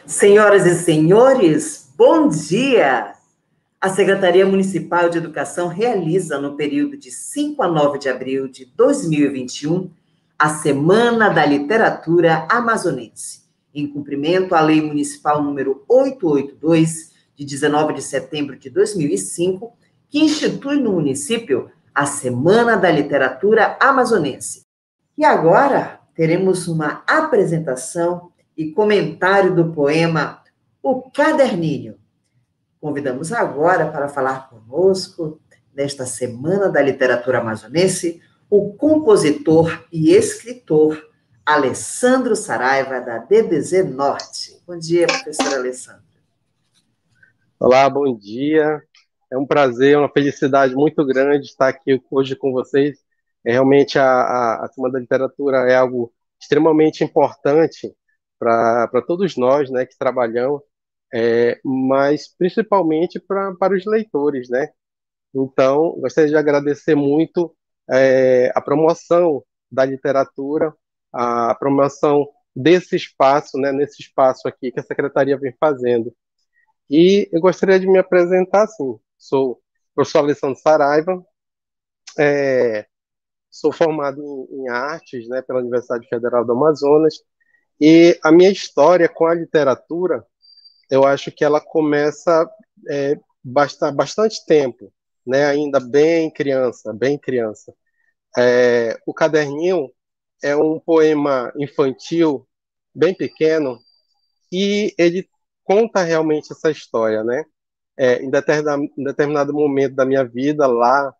Senhoras e senhores, bom dia! A Secretaria Municipal de Educação realiza, no período de 5 a 9 de abril de 2021, a Semana da Literatura Amazonense, em cumprimento à Lei Municipal número 882, de 19 de setembro de 2005, que institui no município a Semana da Literatura Amazonense. E agora teremos uma apresentação e comentário do poema O Caderninho. Convidamos agora para falar conosco, nesta Semana da Literatura Amazonense, o compositor e escritor Alessandro Saraiva, da DDZ Norte. Bom dia, professor Alessandro. Olá, bom dia. É um prazer, uma felicidade muito grande estar aqui hoje com vocês. Realmente a Semana da Literatura é algo extremamente importante para todos nós, né, que trabalhamos, mas principalmente para os leitores, né? Então, gostaria de agradecer muito a promoção da literatura, a promoção desse espaço, né, nesse espaço aqui que a Secretaria vem fazendo. E eu gostaria de me apresentar assim. Sou o professor Alessandro Saraiva, sou formado em artes, né, pela Universidade Federal do Amazonas, e a minha história com a literatura, eu acho que ela começa bastante tempo, né, ainda bem criança, bem criança. O Caderninho é um poema infantil bem pequeno e ele conta realmente essa história, né? Em determinado momento da minha vida, lá,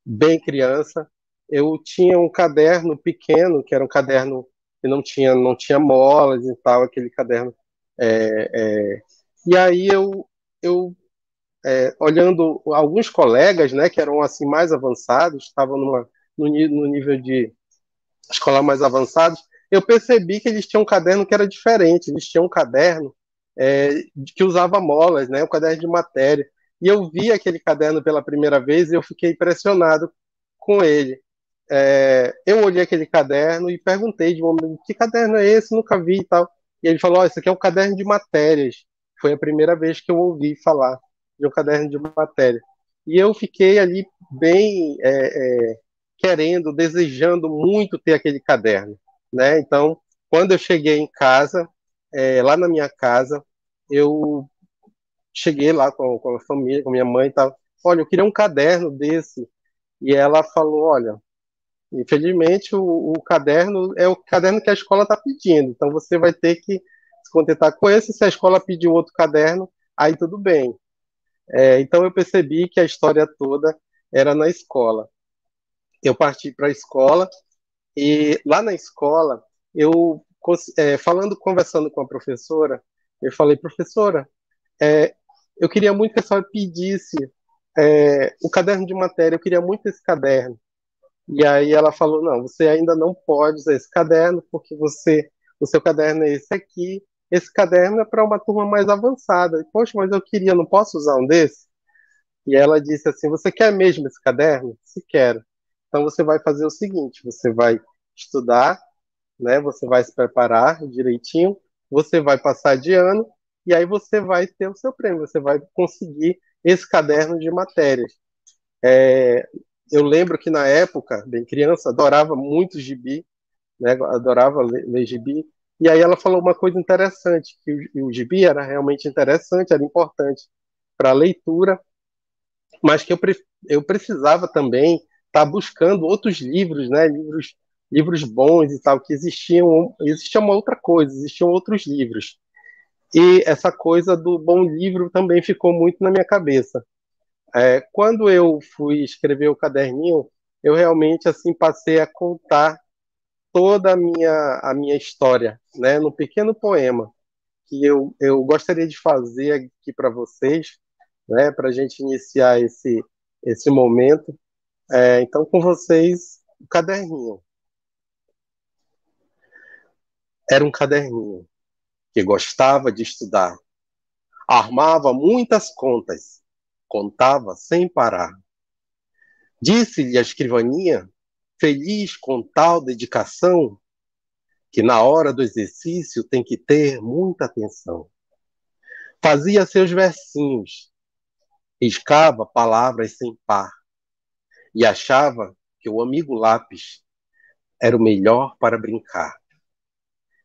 bem criança, eu tinha um caderno pequeno, que era um caderno que não tinha molas e tal, aquele caderno. É, é, e aí olhando alguns colegas, né, que eram assim mais avançados, estavam no nível de escola mais avançados, eu percebi que eles tinham um caderno que era diferente. Eles tinham um caderno que usava molas, né, um caderno de matéria. E eu vi aquele caderno pela primeira vez e eu fiquei impressionado com ele. Eu olhei aquele caderno e perguntei de um homem, que caderno é esse? Nunca vi e tal. E ele falou, isso aqui é um caderno de matérias. Foi a primeira vez que eu ouvi falar de um caderno de matéria. E eu fiquei ali bem querendo, desejando muito ter aquele caderno, né? Então, quando eu cheguei em casa, lá na minha casa, eu cheguei lá com a família, com minha mãe e tal. Olha, eu queria um caderno desse. E ela falou, olha, infelizmente o caderno é o caderno que a escola está pedindo. Então você vai ter que se contentar com esse. Se a escola pedir outro caderno, aí tudo bem. Então eu percebi que a história toda era na escola. Eu parti para a escola e lá na escola eu conversando com a professora, eu falei, professora, eu queria muito que a senhora pedisse o caderno de matéria, eu queria muito esse caderno. E aí ela falou, não, você ainda não pode usar esse caderno, porque o seu caderno é esse aqui, esse caderno é para uma turma mais avançada. Poxa, mas eu queria, não posso usar um desse? E ela disse assim, você quer mesmo esse caderno? Se quero. Então você vai fazer o seguinte, você vai estudar, né? Você vai se preparar direitinho, você vai passar de ano, e aí você vai ter o seu prêmio, você vai conseguir esse caderno de matérias. Eu lembro que na época, bem criança, adorava muito gibi, né? Adorava ler gibi. E aí ela falou uma coisa interessante, que o gibi era realmente interessante, era importante para a leitura, mas que eu precisava também estar buscando outros livros, né? Livros bons e tal, que existia uma outra coisa, existiam outros livros. E essa coisa do bom livro também ficou muito na minha cabeça. Quando eu fui escrever o caderninho, eu realmente assim passei a contar toda a minha história, né, num pequeno poema que eu gostaria de fazer aqui para vocês, né, para a gente iniciar esse momento. Então, com vocês, o caderninho. Era um caderninho que gostava de estudar, armava muitas contas, contava sem parar. Disse-lhe a escrivaninha, feliz com tal dedicação, que na hora do exercício tem que ter muita atenção. Fazia seus versinhos, riscava palavras sem par e achava que o amigo lápis era o melhor para brincar.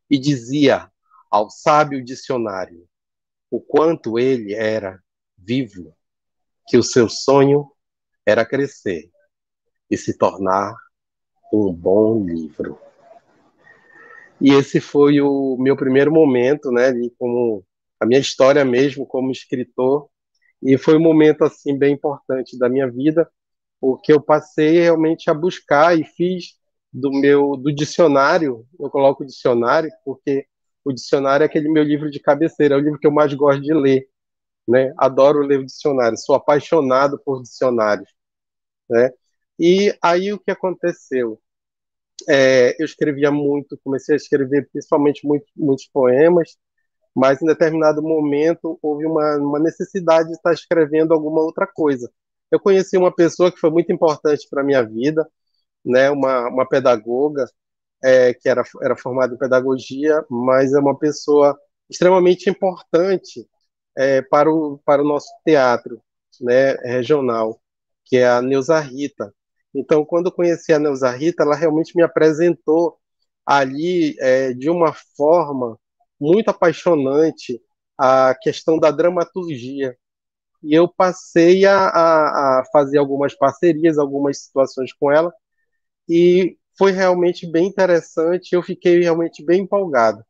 E dizia ao sábio dicionário o quanto ele era vivo, que o seu sonho era crescer e se tornar um bom livro. E esse foi o meu primeiro momento, né, de como a minha história mesmo como escritor, e foi um momento assim bem importante da minha vida, porque eu passei realmente a buscar e fiz do dicionário, eu coloco o dicionário porque o dicionário é aquele meu livro de cabeceira, é o livro que eu mais gosto de ler, né? Adoro ler o dicionário, sou apaixonado por dicionários, né? E aí o que aconteceu? Eu escrevia muito, comecei a escrever principalmente muitos poemas, mas em determinado momento houve uma necessidade de estar escrevendo alguma outra coisa. Eu conheci uma pessoa que foi muito importante para a minha vida, né, uma pedagoga que era formada em pedagogia, mas é uma pessoa extremamente importante para o nosso teatro, né, regional, que é a Neuza Rita. Então, quando eu conheci a Neuza Rita, ela realmente me apresentou ali de uma forma muito apaixonante a questão da dramaturgia. E eu passei a fazer algumas parcerias, algumas situações com ela, e foi realmente bem interessante, eu fiquei realmente bem empolgado.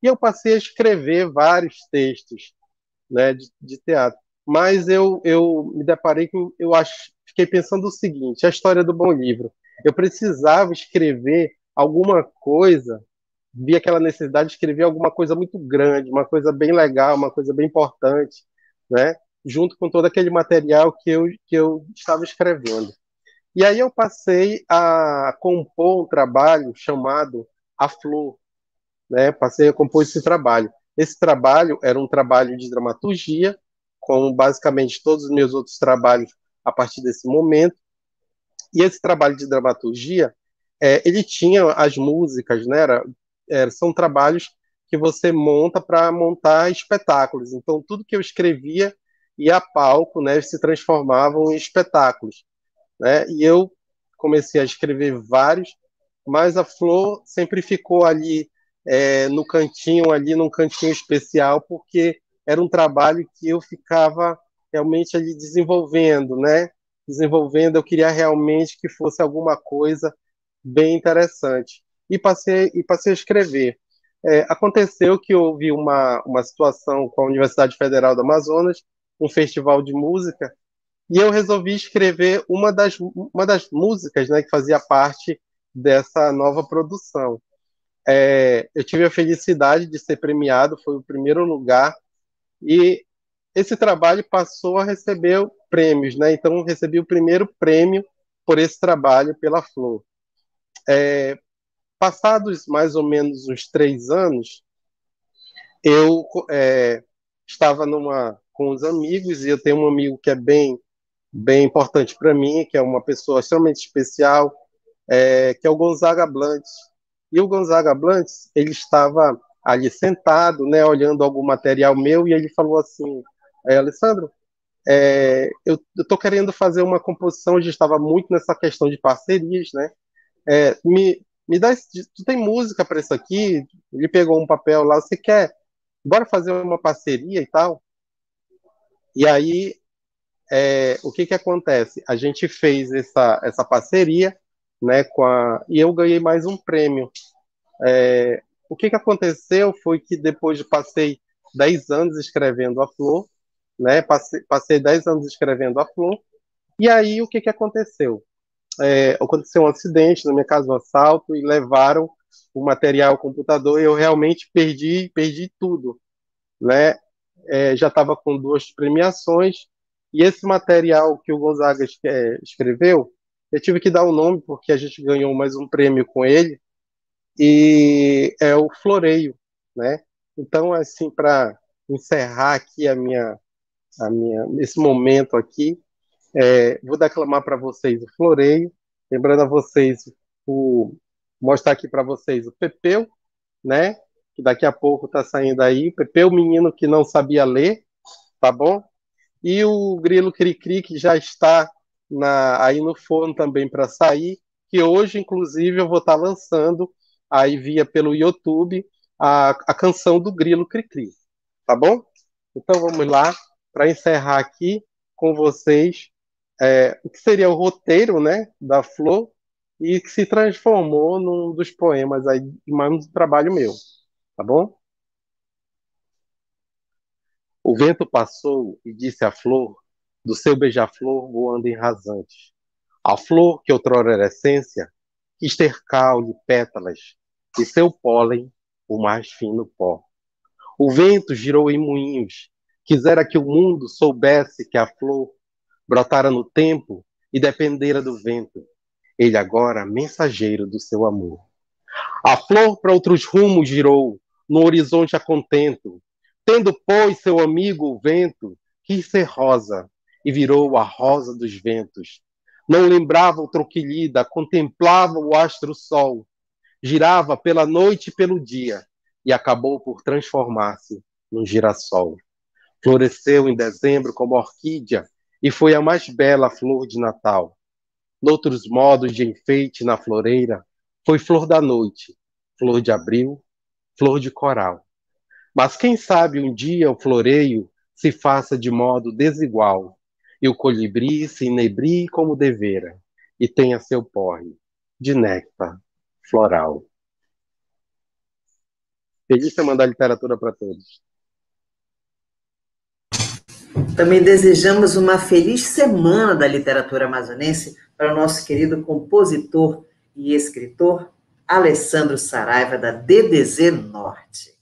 E eu passei a escrever vários textos, né, de teatro. Mas eu me deparei com, fiquei pensando o seguinte, a história do bom livro. Eu precisava escrever alguma coisa, vi aquela necessidade de escrever alguma coisa muito grande, uma coisa bem legal, uma coisa bem importante, né, junto com todo aquele material que eu estava escrevendo. E aí eu passei a compor um trabalho chamado A Flor, né? Passei a compor esse trabalho. Esse trabalho era um trabalho de dramaturgia, como basicamente todos os meus outros trabalhos a partir desse momento. E esse trabalho de dramaturgia, ele tinha as músicas, né? São trabalhos que você monta para montar espetáculos. Então, tudo que eu escrevia ia a palco, né? Se transformavam em espetáculos, né? E eu comecei a escrever vários, mas a Flor sempre ficou ali no cantinho, ali num cantinho especial, porque era um trabalho que eu ficava realmente ali desenvolvendo, né? Desenvolvendo, eu queria realmente que fosse alguma coisa bem interessante. E passei a escrever. Aconteceu que houve uma situação com a Universidade Federal do Amazonas, um festival de música, e eu resolvi escrever uma das músicas, né, que fazia parte dessa nova produção. Eu tive a felicidade de ser premiado, foi o primeiro lugar, e esse trabalho passou a receber prêmios, né? Então, recebi o primeiro prêmio por esse trabalho pela Flor. Passados mais ou menos uns 3 anos, eu estava com os amigos, e eu tenho um amigo que é bem importante para mim, que é uma pessoa extremamente especial, que é o Gonzaga Blantes. E o Gonzaga Blantes, ele estava ali sentado, né, olhando algum material meu, e ele falou assim, Alessandro, eu estou querendo fazer uma composição, a gente estava muito nessa questão de parcerias, né, me dá, tu tem música para isso aqui? Ele pegou um papel lá, você quer, bora fazer uma parceria e tal? E aí, o que acontece? A gente fez essa parceria, né, e eu ganhei mais um prêmio. O que aconteceu foi que depois passei 10 anos escrevendo a Flor, né, passei 10 anos escrevendo a Flor, e aí o que aconteceu? Aconteceu um acidente, na minha casa um assalto, e levaram o material, o computador, e eu realmente perdi tudo, né? Já estava com 2 premiações, e esse material que o Gonzaga escreveu, eu tive que dar o nome, porque a gente ganhou mais um prêmio com ele, e é o Floreio, né? Então, assim, para encerrar aqui esse momento aqui, vou declamar para vocês o Floreio, lembrando a vocês, mostrar aqui para vocês o Pepeu, né? Que daqui a pouco tá saindo aí. Pepe, o menino que não sabia ler, tá bom? E o Grilo Cri-Cri, que já está aí no forno também para sair, que hoje, inclusive, eu vou estar lançando aí via pelo YouTube a canção do Grilo Cri-Cri, tá bom? Então vamos lá, para encerrar aqui com vocês o que seria o roteiro, né, da Flor, e que se transformou num dos poemas aí, mais um trabalho meu, tá bom? O vento passou e disse à flor, do seu beija-flor voando em rasante. A flor, que outrora era essência, quis ter caule, pétalas, e seu pólen, o mais fino pó. O vento girou em moinhos, quisera que o mundo soubesse que a flor brotara no tempo e dependera do vento. Ele agora, mensageiro do seu amor. A flor para outros rumos girou, no horizonte a contento, tendo, pois, seu amigo o vento, quis ser rosa, e virou a rosa dos ventos. Não lembrava o troquilida, contemplava o astro sol, girava pela noite e pelo dia, e acabou por transformar-se num girassol. Floresceu em dezembro como orquídea, e foi a mais bela flor de Natal. Noutros modos de enfeite na floreira, foi flor da noite, flor de abril, flor de coral. Mas quem sabe um dia o floreio se faça de modo desigual, e o colibri se inebrie como devera, e tenha seu porre de néctar floral. Feliz Semana da Literatura para todos. Também desejamos uma feliz Semana da Literatura Amazonense para o nosso querido compositor e escritor Alessandro Saraiva, da DDZ Norte.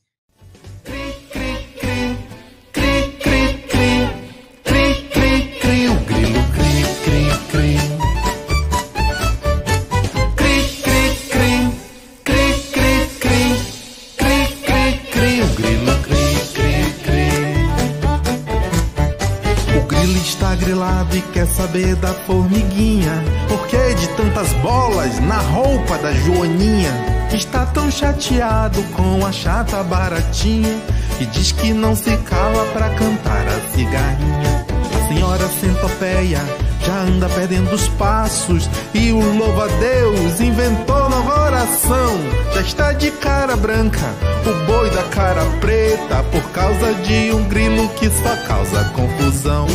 E quer saber da formiguinha, porque de tantas bolas na roupa da Joaninha está tão chateado com a chata baratinha e diz que não se cala pra cantar a cigarrinha. A senhora centopeia já anda perdendo os passos e o louva-a-Deus inventou nova oração. Já está de cara branca o boi da cara preta por causa de um grilo que só causa confusão.